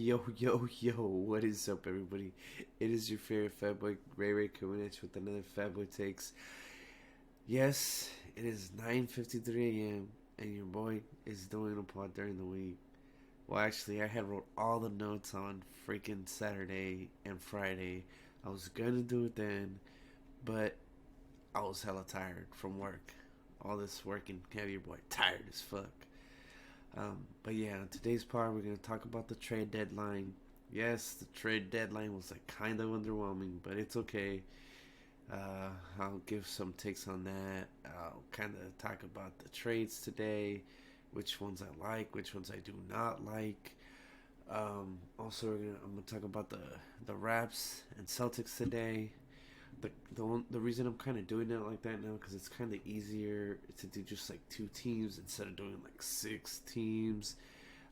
Yo, what is up, everybody? It is your favorite fat boy, Ray coming at you with another Fat Boy Takes. Yes, it is 9:53 a.m., and your boy is doing a pod during the week. Well, actually, I had wrote all the notes on freaking Saturday and Friday. I was gonna do it then, but I was hella tired from work. All this working, have your boy tired as fuck. But yeah, on today's part, we're gonna talk about the trade deadline. Yes, the trade deadline was like kind of underwhelming, but it's okay. I'll give some takes on that. I'll kind of talk about the trades today, which ones I like, which ones I do not like. Also, I'm gonna talk about the Raps and Celtics today. The reason I'm kind of doing it like that now because it's kind of easier to do just like two teams instead of doing like six teams.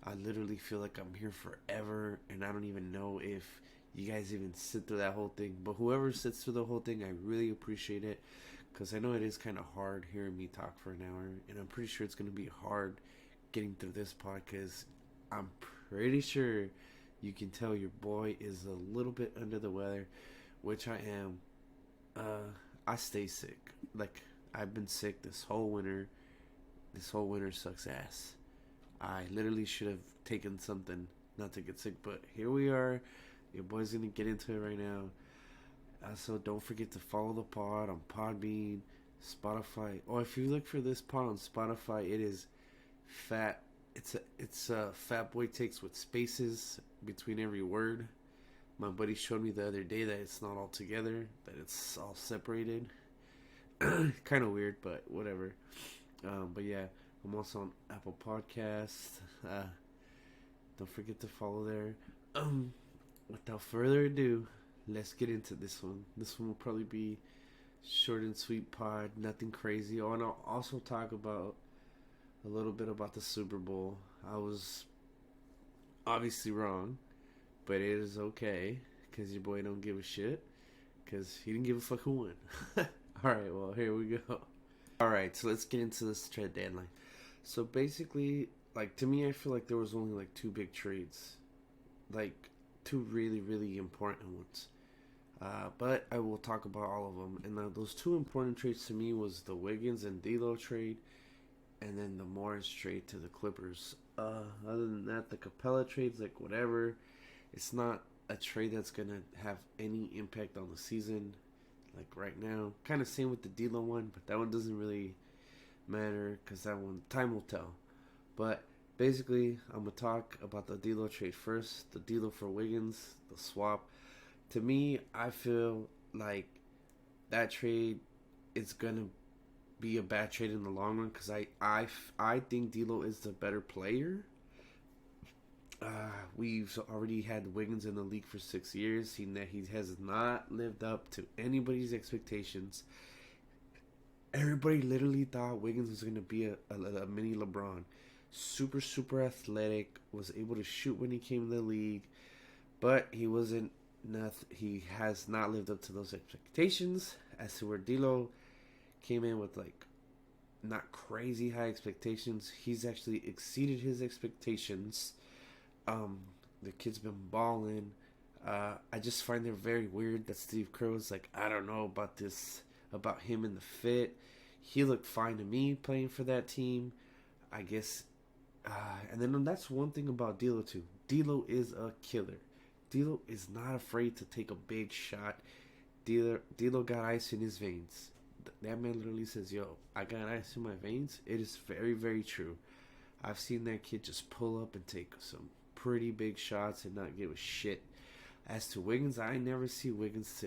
I literally feel like I'm here forever, and I don't even know if you guys even sit through that whole thing. But whoever sits through the whole thing, I really appreciate it because I know it is kind of hard hearing me talk for an hour, and I'm pretty sure it's gonna be hard getting through this pod because I'm pretty sure you can tell your boy is a little bit under the weather, which I am. I stay sick. Like I've been sick this whole winter. This whole winter sucks ass. I literally should have taken something not to get sick, but here we are. Your boy's gonna get into it right now. So don't forget to follow the pod on Podbean, Spotify. Oh, if you look for this pod on Spotify, it is fat. It's Fat Boy Takes with spaces between every word. My buddy showed me the other day that it's not all together, that it's all separated. Kind of weird, but whatever. But yeah, I'm also on Apple Podcasts. Don't forget to follow there. Without further ado, let's get into this one. This one will probably be short and sweet pod, nothing crazy. Oh, and I'll also talk about a little bit about the Super Bowl. I was obviously wrong, but it is okay because your boy don't give a shit because he didn't give a fuck who won. All right, well here we go. All right, so let's get into this trade deadline. So basically, like to me, I feel like there was only like two big trades, like two really important ones. But I will talk about all of them. And those two important trades to me was the Wiggins and D'Lo trade, and then the Morris trade to the Clippers. Other than that, the Capella trades like whatever. It's not a trade that's gonna have any impact on the season. Like right now, kind of same with the D'Lo one, but that one doesn't really matter because that one time will tell. But basically, I'm gonna talk about the D'Lo trade first. The D'Lo for Wiggins, the swap. To me, I feel like that trade is gonna be a bad trade in the long run because I think D'Lo is the better player. We've already had Wiggins in the league for 6 years, seen that he has not lived up to anybody's expectations. Everybody literally thought Wiggins was going to be a mini LeBron. Super athletic, was able to shoot when he came in the league, but he wasn't. He has not lived up to those expectations. As to where D'Lo came in with like not crazy high expectations, he's actually exceeded his expectations. The kid's been balling. I just find it very weird that Steve Kerr was like, I don't know about this, about him and the fit. He looked fine to me playing for that team. I guess. And then that's one thing about D'Lo too. D'Lo is a killer. D'Lo is not afraid to take a big shot. D'Lo got ice in his veins. That man literally says, "Yo, I got ice in my veins." It is very true. I've seen that kid just pull up and take some pretty big shots and not give a shit. As to Wiggins, I never see Wiggins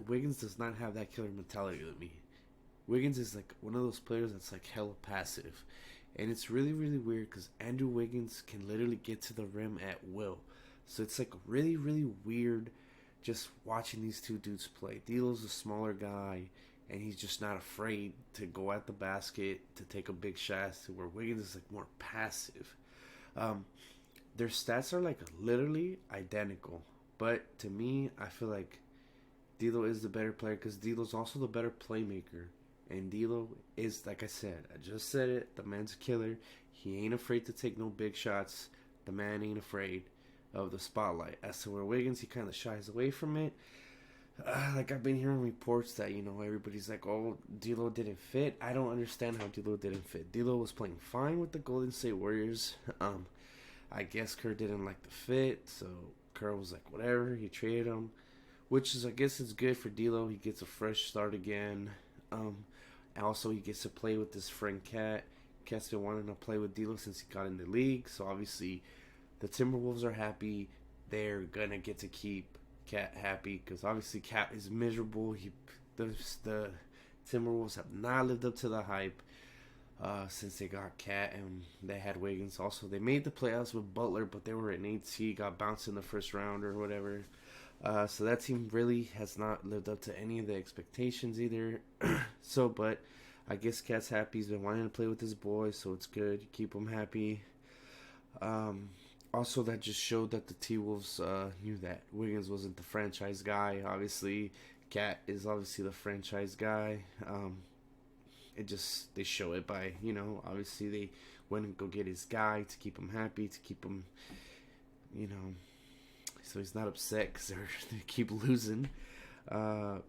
Wiggins does not have that killer mentality to me. Wiggins is like one of those players that's like hella passive, and it's really weird because Andrew Wiggins can literally get to the rim at will. So it's like really weird just watching these two dudes play. D'Lo's a smaller guy, and he's just not afraid to go at the basket to take a big shot. To where Wiggins is like more passive. Their stats are like literally identical, but to me, I feel like D'Lo is the better player because D'Lo's also the better playmaker. And D'Lo is, like I said, I just said it. The man's a killer. He ain't afraid to take no big shots. The man ain't afraid. of the spotlight. As to where Wiggins, he kind of shies away from it. Like I've been hearing reports that everybody's like, "Oh, D'Lo didn't fit." I don't understand how D'Lo didn't fit. D'Lo was playing fine with the Golden State Warriors. I guess Kerr didn't like the fit, so Kerr was like, "Whatever." He traded him, which is, I guess, it's good for D'Lo. He gets a fresh start again. Also, he gets to play with his friend Cat. Cat's been wanting to play with D'Lo since he got in the league, so obviously, the Timberwolves are happy. They're gonna get to keep Cat happy because obviously Cat is miserable. The Timberwolves have not lived up to the hype since they got Cat and they had Wiggins. Also, they made the playoffs with Butler, but they were an 8 seed, got bounced in the first round or whatever. So that team really has not lived up to any of the expectations either. But I guess Cat's happy. He's been wanting to play with his boys, so it's good. You keep him happy. Also, that just showed that the T-Wolves knew that Wiggins wasn't the franchise guy. Obviously, Cat is obviously the franchise guy. They show it by, obviously they went and go get his guy to keep him happy, to keep him, so he's not upset because they keep losing. I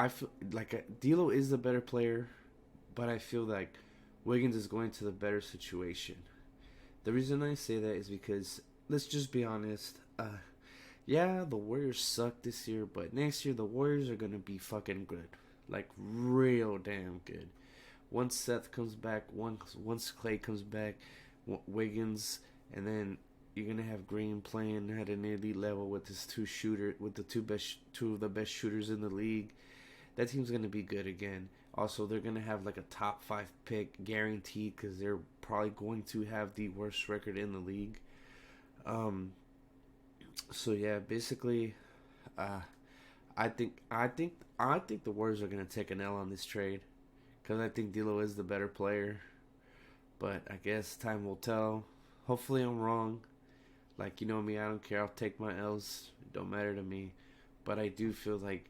feel like D'Lo is the better player, but I feel like Wiggins is going to the better situation. The reason I say that is because, let's just be honest, the Warriors suck this year, but next year the Warriors are going to be fucking good. Like, real damn good. Once Seth comes back, once Clay comes back, Wiggins, and then you're going to have Green playing at an elite level with his two of the best shooters in the league. That team's going to be good again. Also, they're going to have like a top 5 pick guaranteed because they're probably going to have the worst record in the league. So yeah, basically, I think the Warriors are going to take an L on this trade because I think D'Lo is the better player. But I guess time will tell. Hopefully I'm wrong. Like, me, I don't care. I'll take my L's. It don't matter to me. But I do feel like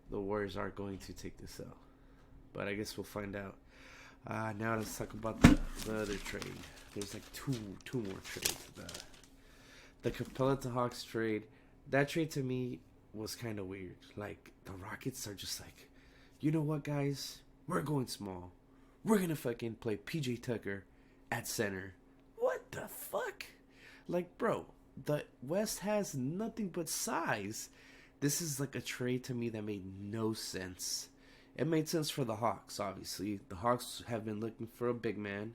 the Warriors are going to take this L. But I guess we'll find out. Now let's talk about the other trade. There's like two more trades. The Capella to Hawks trade. That trade to me was kind of weird. Like, the Rockets are just like, you know what, guys? We're going small. We're going to fucking play PJ Tucker at center. What the fuck? Like, bro, the West has nothing but size. This is like a trade to me that made no sense. It made sense for the Hawks, obviously. The Hawks have been looking for a big man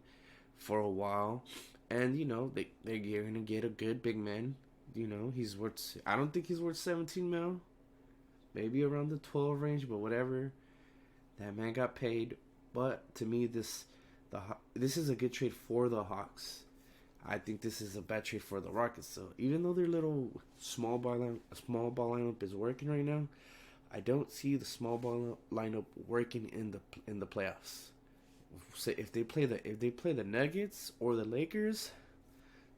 for a while. And, they're going to get a good big man. He's worth... I don't think he's worth 17 mil. Maybe around the 12 range, but whatever. That man got paid. But, to me, this is a good trade for the Hawks. I think this is a bad trade for the Rockets. So, even though their little small ball lineup is working right now, I don't see the small ball lineup working in the playoffs. So if they play the Nuggets or the Lakers,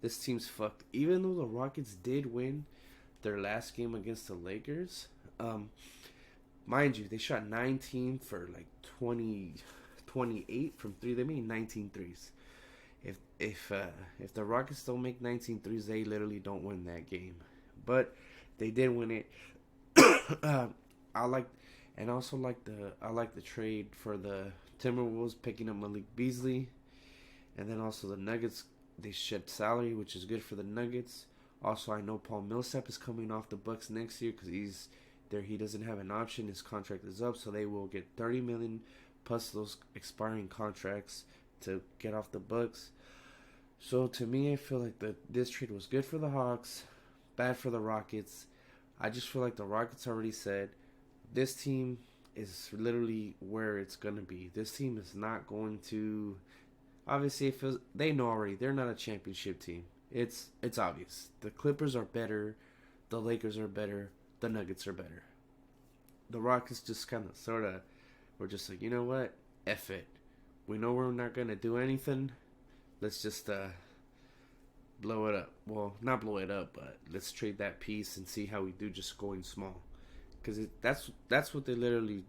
this team's fucked. Even though the Rockets did win their last game against the Lakers, mind you, they shot 19 for like 28 from 3. They made 19 threes. If the Rockets don't make 19 threes, they literally don't win that game. But they did win it. I like the trade for the Timberwolves picking up Malik Beasley, and then also the Nuggets, they shed salary, which is good for the Nuggets. Also, I know Paul Millsap is coming off the Bucks next year because he doesn't have an option. His contract is up, so they will get $30 million plus those expiring contracts to get off the Bucks. So to me, I feel like this trade was good for the Hawks, bad for the Rockets. I just feel like the Rockets already said, this team is literally where it's going to be. This team is not going to... Obviously, they know already. They're not a championship team. It's obvious. The Clippers are better. The Lakers are better. The Nuggets are better. The Rockets just kind of sort of were just like, you know what? F it. We know we're not going to do anything. Let's just blow it up. Well, not blow it up, but let's trade that piece and see how we do just going small. Because that's what they literally,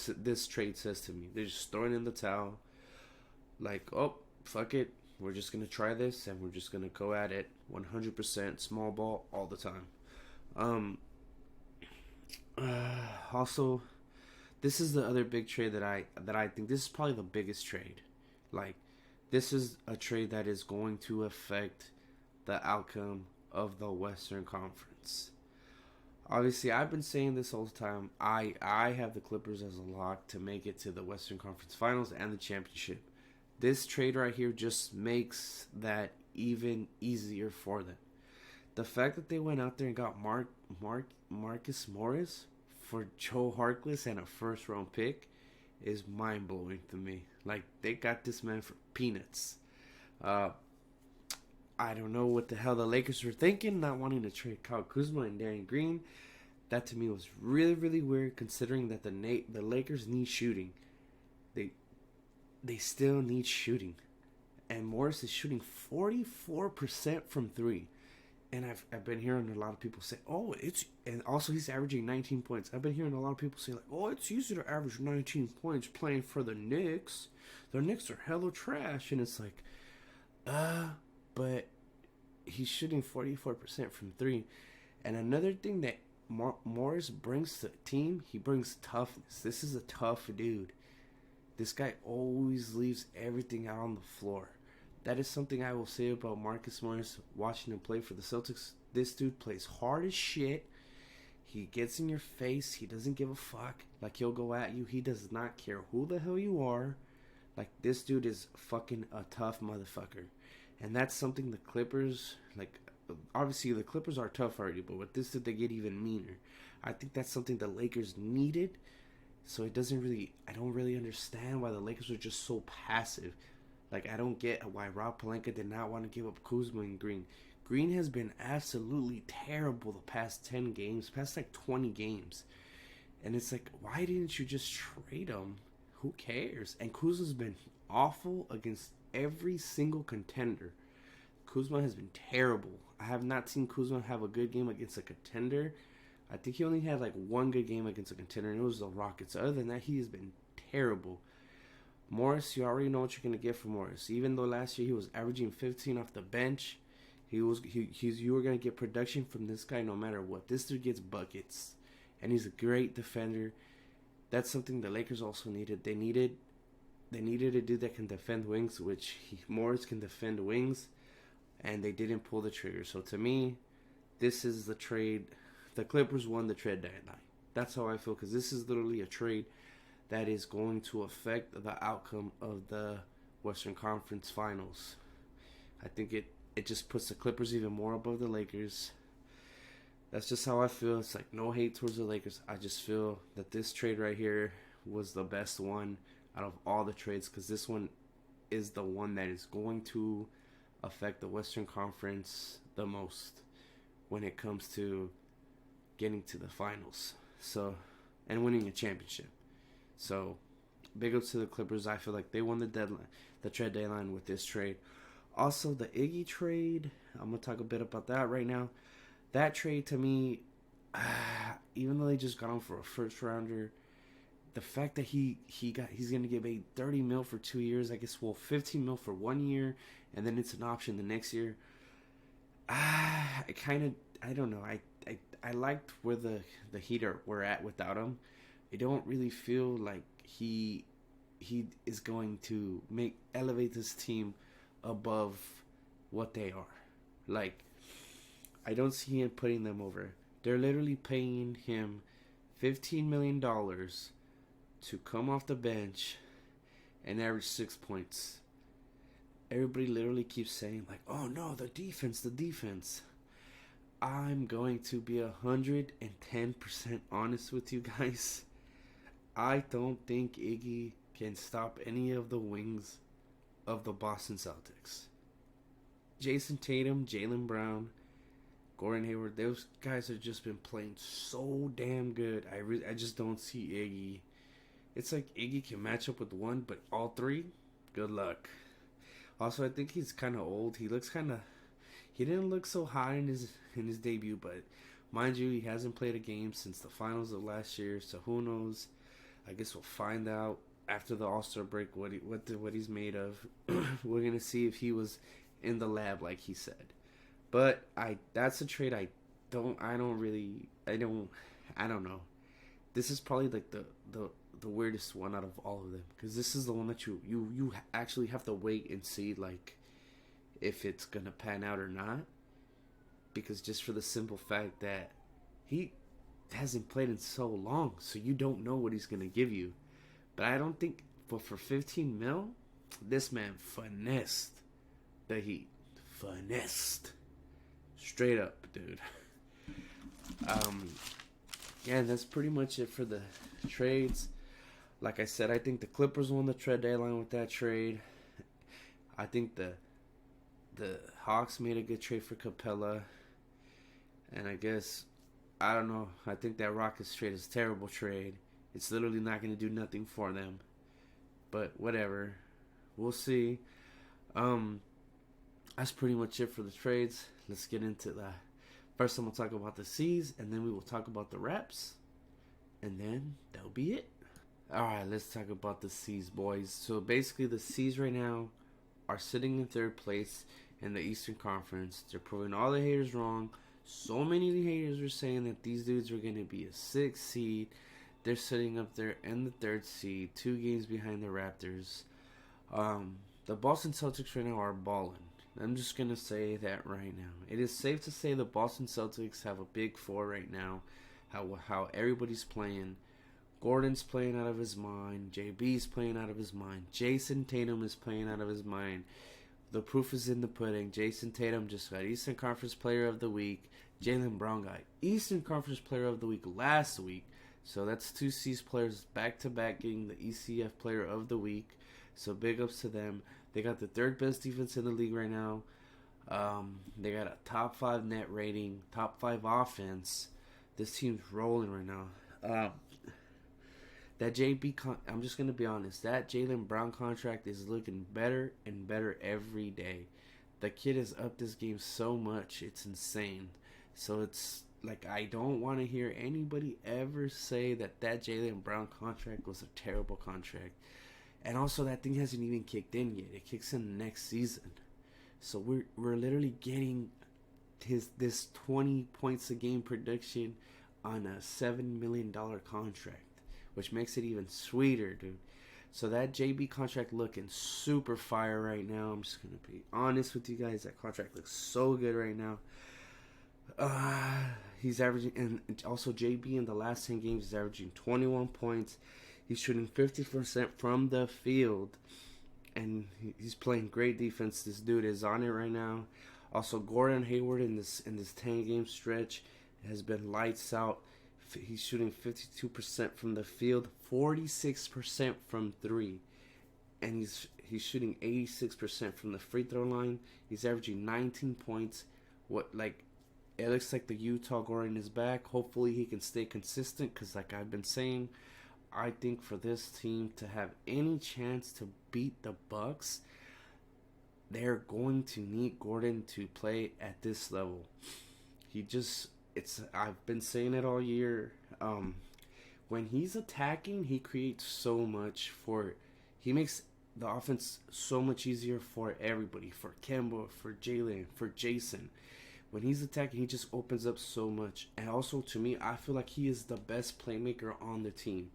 this trade says to me. They're just throwing in the towel. Like, oh, fuck it. we're just gonna try this, and we're just gonna go at it 100% small ball all the time. Um, Also, this is the other big trade that I think this is probably the biggest trade. Like, this is a trade that is going to affect the outcome of the Western Conference. Obviously, I've been saying this all the time. I have the Clippers as a lock to make it to the Western Conference Finals and the championship. This trade right here just makes that even easier for them. The fact that they went out there and got Marcus Morris for Joe Harkless and a first round pick is mind blowing to me. Like, they got this man for peanuts. Uh, I don't know what the hell the Lakers were thinking, not wanting to trade Kyle Kuzma and Darren Green. That to me was really, really weird, considering that the Lakers need shooting. They they still need shooting, and Morris is shooting 44% from three. And I've been hearing a lot of people say, oh, and also he's averaging 19 points. I've been hearing a lot of people say, like, oh, it's easy to average 19 points playing for the Knicks. The Knicks are hella trash. And it's like, but he's shooting 44% from three. And another thing that Morris brings to the team, he brings toughness. This is a tough dude. This guy always leaves everything out on the floor. That is something I will say about Marcus Morris watching him play for the Celtics. This dude plays hard as shit. He gets in your face. He doesn't give a fuck. Like, he'll go at you. He does not care who the hell you are. Like, this dude is fucking a tough motherfucker. And that's something the Clippers, like, obviously the Clippers are tough already, but with this dude they get even meaner. I think that's something the Lakers needed. So I don't really understand why the Lakers are just so passive. Like, I don't get why Rob Pelinka did not want to give up Kuzma and Green. Green has been absolutely terrible the past 10 games, past like 20 games. And it's like, why didn't you just trade him? Who cares? And Kuzma's been awful against every single contender. Kuzma has been terrible. I have not seen Kuzma have a good game against a contender. I think he only had like one good game against a contender, and it was the Rockets. Other than that, he has been terrible. Morris, you already know what you're going to get from Morris. Even though last year he was averaging 15 off the bench, you were going to get production from this guy no matter what. This dude gets buckets, and he's a great defender. That's something the Lakers also needed. They needed a dude that can defend wings, which Morris can defend wings, and they didn't pull the trigger. So to me, this is the trade. The Clippers won the trade deadline. That's how I feel, because this is literally a trade that is going to affect the outcome of the Western Conference Finals. I think it just puts the Clippers even more above the Lakers. That's just how I feel. It's like no hate towards the Lakers. I just feel that this trade right here was the best one out of all the trades, because this one is the one that is going to affect the Western Conference the most when it comes to getting to the finals. So, and winning a championship. So, big ups to the Clippers. I feel like they won the trade deadline with this trade. Also, the Iggy trade, I'm going to talk a bit about that right now. That trade, to me, even though they just got him for a first rounder, the fact that he's going to get paid $30 million for 2 years, I guess, well, $15 million for 1 year, and then it's an option the next year. I don't know. I liked where the Heat were at without him. I don't really feel like he is going to elevate this team above what they are. Like, I don't see him putting them over. They're literally paying him $15 million to come off the bench and average 6 points. Everybody literally keeps saying, like, oh no, the defense. I'm going to be 110% honest with you guys. I don't think Iggy can stop any of the wings of the Boston Celtics. Jason Tatum, Jaylen Brown, Gordon Hayward, those guys have just been playing so damn good. I just don't see Iggy. It's like Iggy can match up with one, but all three, good luck. Also, I think he's kind of old. He didn't look so high in his debut, but mind you, he hasn't played a game since the finals of last year, so who knows? I guess we'll find out after the All-Star break what he's made of. We're gonna see if he was in the lab like he said. But that's a trade I don't know. This is probably like the weirdest one out of all of them, because this is the one that you actually have to wait and see like if it's gonna pan out or not, because just for the simple fact that he hasn't played in so long, so you don't know what he's gonna give you. But I don't think, but for 15 mil, this man finessed the Heat. Finessed. Straight up, dude. Yeah, that's pretty much it for the trades. Like I said, I think the Clippers won the trade deadline with that trade. I think the Hawks made a good trade for Capella. And I guess, I don't know, I think that Rockets trade is a terrible trade. It's literally not going to do nothing for them. But whatever. We'll see. That's pretty much it for the trades. Let's get into that. First, I'm going to talk about the C's, and then we will talk about the Raps. And then that'll be it. Alright, let's talk about the C's, boys. So basically, the C's right now are sitting in third place in the Eastern Conference. They're proving all the haters wrong. So many of the haters are saying that these dudes are going to be a 6th seed. They're sitting up there in the 3rd seed, 2 games behind the Raptors. The Boston Celtics right now are balling. I'm just going to say that right now. It is safe to say the Boston Celtics have a big 4 right now. How everybody's playing. Gordon's playing out of his mind. JB's playing out of his mind. Jason Tatum is playing out of his mind. The proof is in the pudding. Jason Tatum just got Eastern Conference Player of the Week. Jaylen Brown got Eastern Conference Player of the Week last week. So that's 2 C's players back-to-back getting the ECF Player of the Week. So big ups to them. They got the 3rd best defense in the league right now. They got a top 5 net rating, top 5 offense. This team's rolling right now. I'm just going to be honest. That Jaylen Brown contract is looking better and better every day. The kid has upped his game so much. It's insane. So it's like, I don't want to hear anybody ever say that Jaylen Brown contract was a terrible contract. And also, that thing hasn't even kicked in yet. It kicks in next season. So we're literally getting this 20 points a game production on a $7 million contract, which makes it even sweeter, dude. So that JB contract looking super fire right now. I'm just going to be honest with you guys. That contract looks so good right now. He's averaging, and also JB in the last 10 games is averaging 21 points. He's shooting 50% from the field, and he's playing great defense. This dude is on it right now. Also, Gordon Hayward in this 10-game stretch has been lights out. He's shooting 52% from the field, 46% from 3, and he's shooting 86% from the free throw line. He's averaging 19 points. It looks like the Utah Gordon is back. Hopefully he can stay consistent, because like I've been saying, I think for this team to have any chance to beat the Bucks, they're going to need Gordon to play at this level. I've been saying it all year. When he's attacking, he creates so much he makes the offense so much easier for everybody, for Kemba, for Jalen, for Jason. When he's attacking, he just opens up so much. And also, to me, I feel like he is the best playmaker on the team.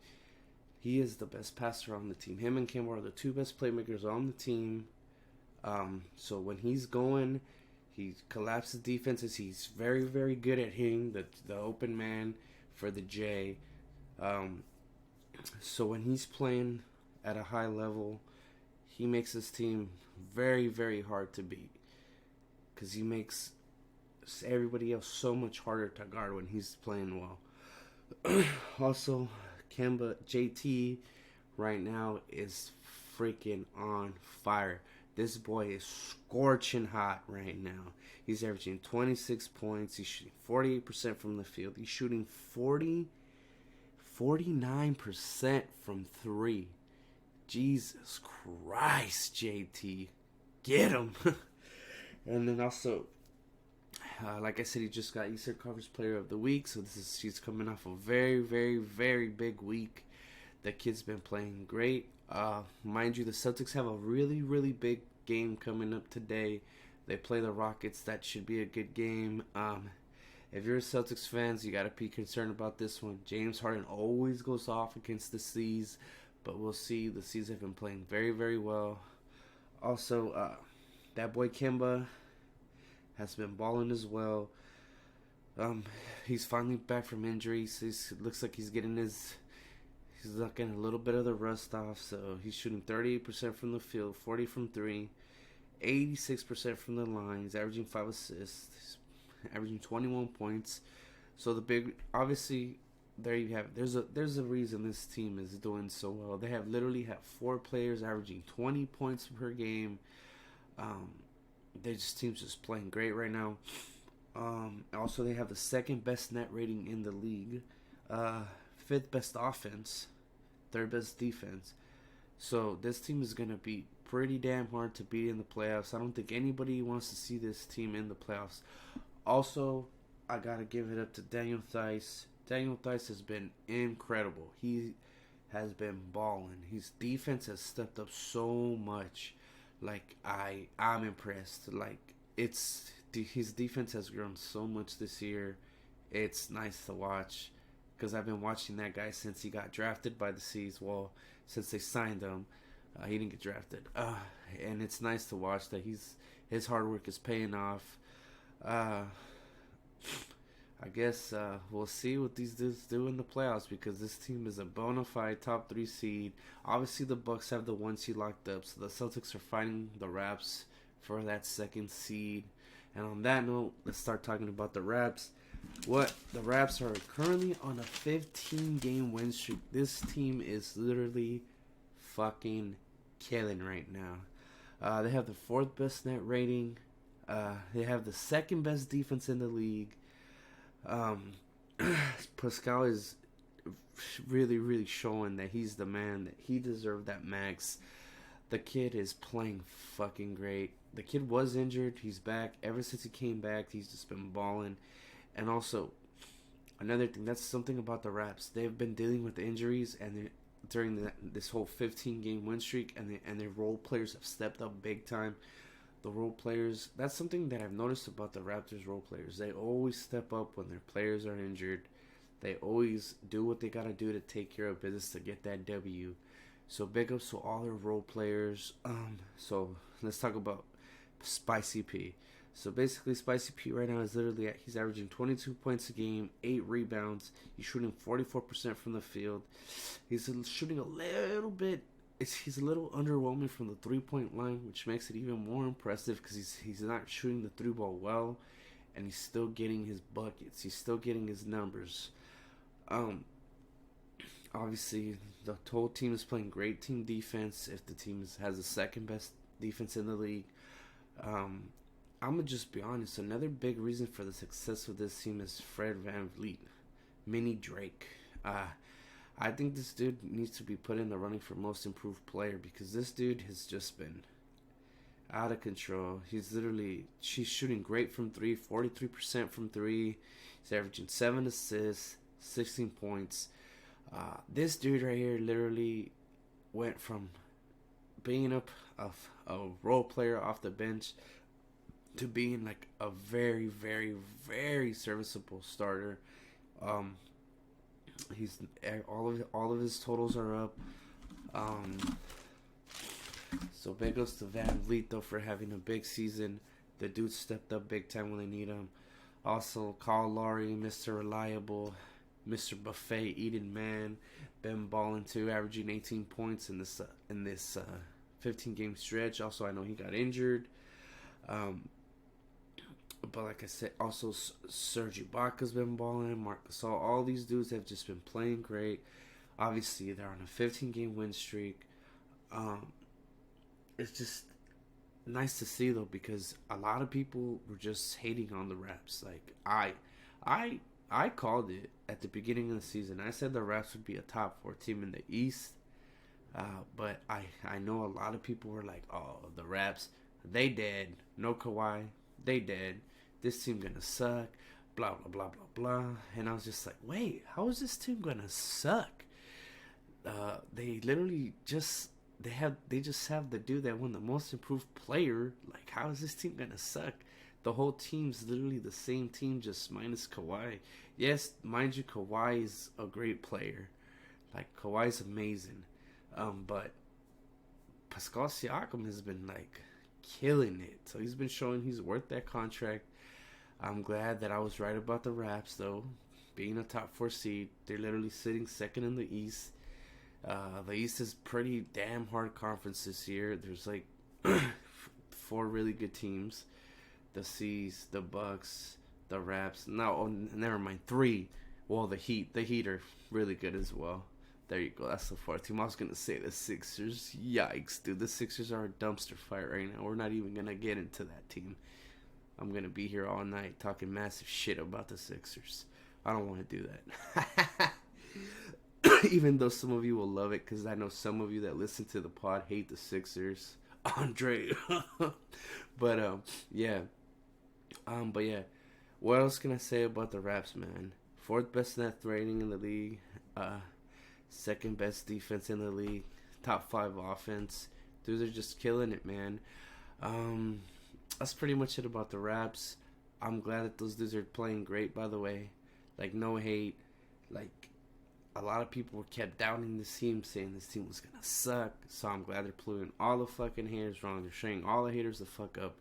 He is the best passer on the team. Him and Kemba are the 2 best playmakers on the team. So when he's going, he collapses defenses. He's very, very good at hitting the open man for the J. So when he's playing at a high level, he makes his team very, very hard to beat, because he makes everybody else so much harder to guard when he's playing well. Also, Kemba JT right now is freaking on fire. This boy is scorching hot right now. He's averaging 26 points. He's shooting 48% from the field. He's shooting 49% from 3. Jesus Christ, JT. Get him. And then also, like I said, he just got Eastern Conference Player of the Week. So he's coming off a very, very, very big week. The kid's been playing great. Mind you, the Celtics have a really, really big game coming up today. They play the Rockets. That should be a good game. If you're a Celtics fans, you got to be concerned about this one. James Harden always goes off against the C's, but we'll see. The C's have been playing very, very well. Also, that boy Kemba has been balling as well. He's finally back from injuries. It looks like he's getting getting a little bit of the rust off. So he's shooting 38% from the field, 40 from three, 86% from the line. He's averaging 5 assists. He's averaging 21 points. So obviously, there you have it. There's a reason this team is doing so well. They literally have 4 players averaging 20 points per game. Team's just playing great right now. Also, they have the second best net rating in the league, 5th best offense, 3rd best defense. So this team is gonna be pretty damn hard to beat in the playoffs. I don't think anybody wants to see this team in the playoffs. Also, I gotta give it up to Daniel Theis. Daniel Theis has been incredible. He has been balling. His defense has stepped up so much. Like I'm impressed. His defense has grown so much this year. It's nice to watch because I've been watching that guy since he got drafted by the C's. Well, since they signed him, he didn't get drafted. And it's nice to watch that his hard work is paying off. I guess we'll see what these dudes do in the playoffs because this team is a bona fide top 3 seed. Obviously, the Bucks have the 1 seed locked up, so the Celtics are fighting the Raps for that 2nd seed. And on that note, let's start talking about the Raps. The Raps are currently on a 15-game win streak. This team is literally fucking killing right now. They have the 4th best net rating. They have the 2nd best defense in the league. Pascal is really, really showing that he's the man, that he deserved that max. The kid is playing fucking great. The kid was injured. He's back. Ever since he came back, he's just been balling. And also, another thing, that's something about the Raps. They've been dealing with injuries and during this whole 15-game win streak, and their role players have stepped up big time. The role players, that's something that I've noticed about the Raptors role players. They always step up when their players are injured. They always do what they gotta do to take care of business to get that W. So big ups to all their role players. So let's talk about Spicy P. So basically, Spicy P right now is literally he's averaging 22 points a game, 8 rebounds. He's shooting 44% from the field. He's shooting a little bit. He's a little underwhelming from the 3-point line, which makes it even more impressive because he's not shooting the 3-ball well, and he's still getting his buckets. He's still getting his numbers. Obviously, the whole team is playing great team defense. If the team has the 2nd best defense in the league, I'm gonna just be honest. Another big reason for the success of this team is Fred VanVleet, Mini Drake. I think this dude needs to be put in the running for most improved player because this dude has just been out of control. She's shooting great from 3, 43% from 3. He's averaging 7 assists, 16 points. This dude right here literally went from being a role player off the bench to being like a very, very, very serviceable starter. He's all of his totals are up. So big ups to VanVleet though for having a big season. The dude stepped up big time when they need him. Also, Kyle Lowry, Mr. Reliable, Mr. Buffet Eating Man, been balling too, averaging 18 points in this 15-game stretch. Also, I know he got injured. But like I said, also Serge Ibaka's been balling. Marc Gasol, all these dudes have just been playing great. Obviously, they're on a 15-game win streak. It's just nice to see though because a lot of people were just hating on the Raps. Like I called it at the beginning of the season. I said the Raps would be a top 4 team in the East. But I know a lot of people were like, "Oh, the Raps, they dead. No Kawhi, they dead. This team gonna suck. Blah blah blah blah blah." And I was just like, "Wait, how is this team gonna suck?" they literally just they just have the dude that won the most improved player. Like, how is this team gonna suck? The whole team's literally the same team, just minus Kawhi. Yes, mind you, Kawhi is a great player. Like, Kawhi's amazing. But Pascal Siakam has been like killing it. So he's been showing he's worth that contract. I'm glad that I was right about the Raps, though. Being a top 4 seed, they're literally sitting second in the East. The East is pretty damn hard conference this year. There's like 4 really good teams: the C's, the Bucks, the Raps. No, oh, never mind, 3. Well, the Heat. The Heat are really good as well. There you go. That's the 4th team. I was gonna say the Sixers. Yikes, dude. The Sixers are a dumpster fire right now. We're not even gonna get into that team. I'm gonna be here all night talking massive shit about the Sixers. I don't want to do that. Even though some of you will love it, because I know some of you that listen to the pod hate the Sixers. Andre. But yeah. But yeah. What else can I say about the Raps, man? 4th best net rating in the league. 2nd best defense in the league. Top 5 offense. Dudes are just killing it, man. That's pretty much it about the Raps. I'm glad that those dudes are playing great, by the way. Like, no hate. Like, a lot of people kept doubting this team, saying this team was gonna suck. So I'm glad they're proving all the fucking haters wrong. They're showing all the haters the fuck up,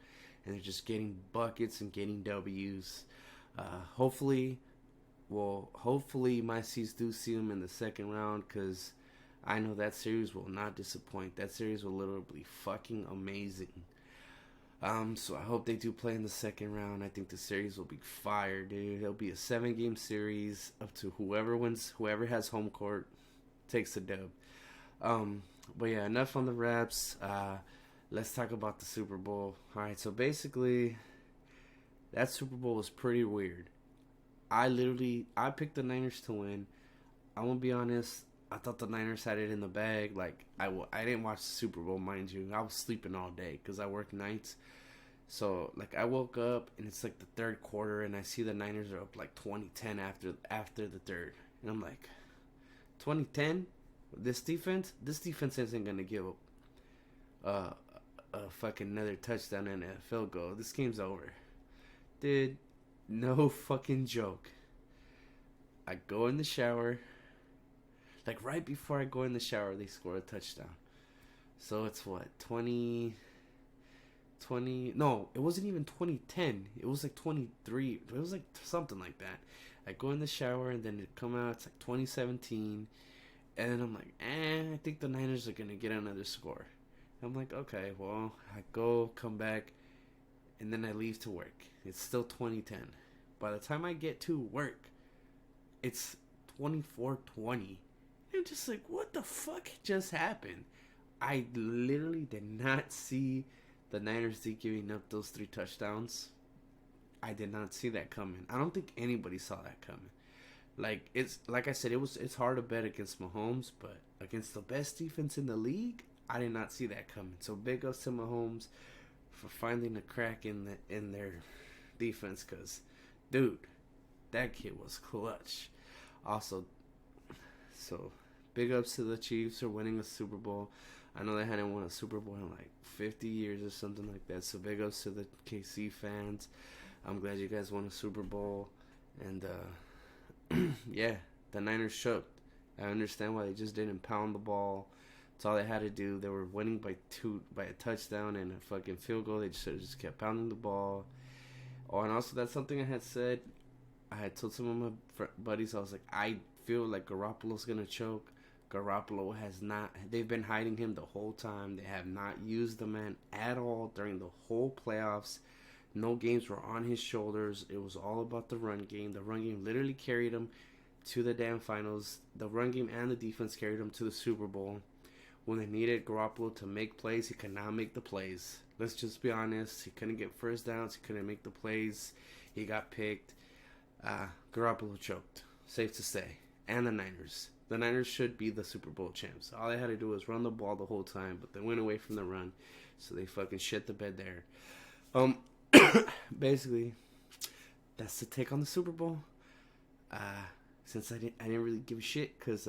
and they're just getting buckets and getting W's. Hopefully my C's do see them in the second round, because I know that series will not disappoint. That series will literally be fucking amazing. So I hope they do play in the second round. I think the series will be fire, dude. It'll be a 7-game series up to whoever wins, whoever has home court takes the dub. But yeah, enough on the Raps. Let's talk about the Super Bowl. Alright, so basically, that Super Bowl was pretty weird. I picked the Niners to win. I'm gonna be honest, I thought the Niners had it in the bag. Like, I didn't watch the Super Bowl, mind you. I was sleeping all day because I work nights. So, like, I woke up, and it's like the 3rd quarter, and I see the Niners are up like 20-10 after the 3rd. And I'm like, 20-10? This defense isn't going to give up a fucking another touchdown and a field goal. This game's over. Dude, no fucking joke. I go in the shower. Like, right before I go in the shower, they score a touchdown. So it's what, 20... No, it wasn't even 2010. It was like 23. It was like something like that. I go in the shower, and then it come out, it's like 2017. And then I'm like, I think the Niners are going to get another score. I'm like, okay, well, I come back, and then I leave to work. It's still 2010. By the time I get to work, it's 24-20. I'm just like, what the fuck just happened? I literally did not see the Niners giving up those 3 touchdowns. I did not see that coming. I don't think anybody saw that coming. Like, it's like I said, it's hard to bet against Mahomes, but against the best defense in the league, I did not see that coming. So big ups to Mahomes for finding a crack in their defense, because, dude, that kid was clutch. Also, so big ups to the Chiefs for winning a Super Bowl. I know they hadn't won a Super Bowl in like 50 years or something like that. So big ups to the KC fans. I'm glad you guys won a Super Bowl. And yeah, the Niners shook. I understand why they just didn't pound the ball. That's all they had to do. They were winning by a touchdown and a fucking field goal. They just kept pounding the ball. Oh, and also that's something I had said. I had told some of my buddies, I was like, I feel like Garoppolo's going to choke. Garoppolo has not. They've been hiding him the whole time. They have not used the man at all during the whole playoffs. No games were on his shoulders. It was all about the run game. The run game literally carried him to the damn finals. The run game and the defense carried him to the Super Bowl. When they needed Garoppolo to make plays, he could not make the plays. Let's just be honest. He couldn't get first downs. He couldn't make the plays. He got picked. Garoppolo choked. Safe to say. And the Niners. The Niners should be the Super Bowl champs. All they had to do was run the ball the whole time, but they went away from the run, so they fucking shit the bed there. Basically, that's the take on the Super Bowl. Since I didn't really give a shit, because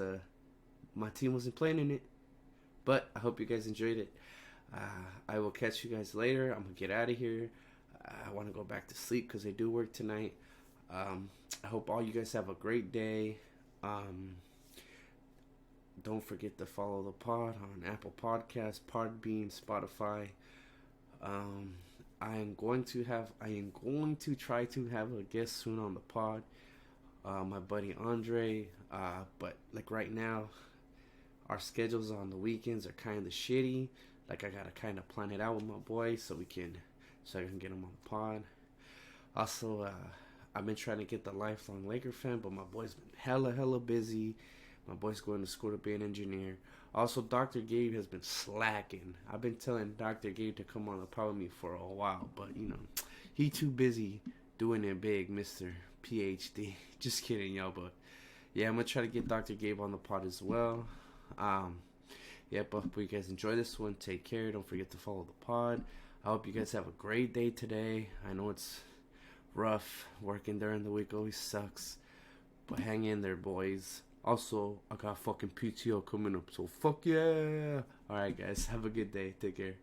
my team wasn't playing in it. But I hope you guys enjoyed it. I will catch you guys later. I'm going to get out of here. I want to go back to sleep because I do work tonight. I hope all you guys have a great day. Don't forget to follow the pod on Apple Podcasts, Podbean, Spotify. I am going to try to have a guest soon on the pod. My buddy Andre. But like right now, our schedules on the weekends are kind of shitty. Like I gotta kind of plan it out with my boy so I can get him on the pod. Also, I've been trying to get the lifelong Laker fan, but my boy's been hella busy. My boy's going to school to be an engineer. Also, Dr. Gabe has been slacking. I've been telling Dr. Gabe to come on the pod with me for a while, but he too busy doing it big, Mr. PhD. Just kidding, y'all, but yeah, I'm gonna try to get Dr. Gabe on the pod as well. But hope you guys enjoy this one. Take care. Don't forget to follow the pod. I hope you guys have a great day today. I know it's rough. Working during the week always sucks. But hang in there, boys. Also, I got fucking PTO coming up, so fuck yeah. Alright, guys. Have a good day. Take care.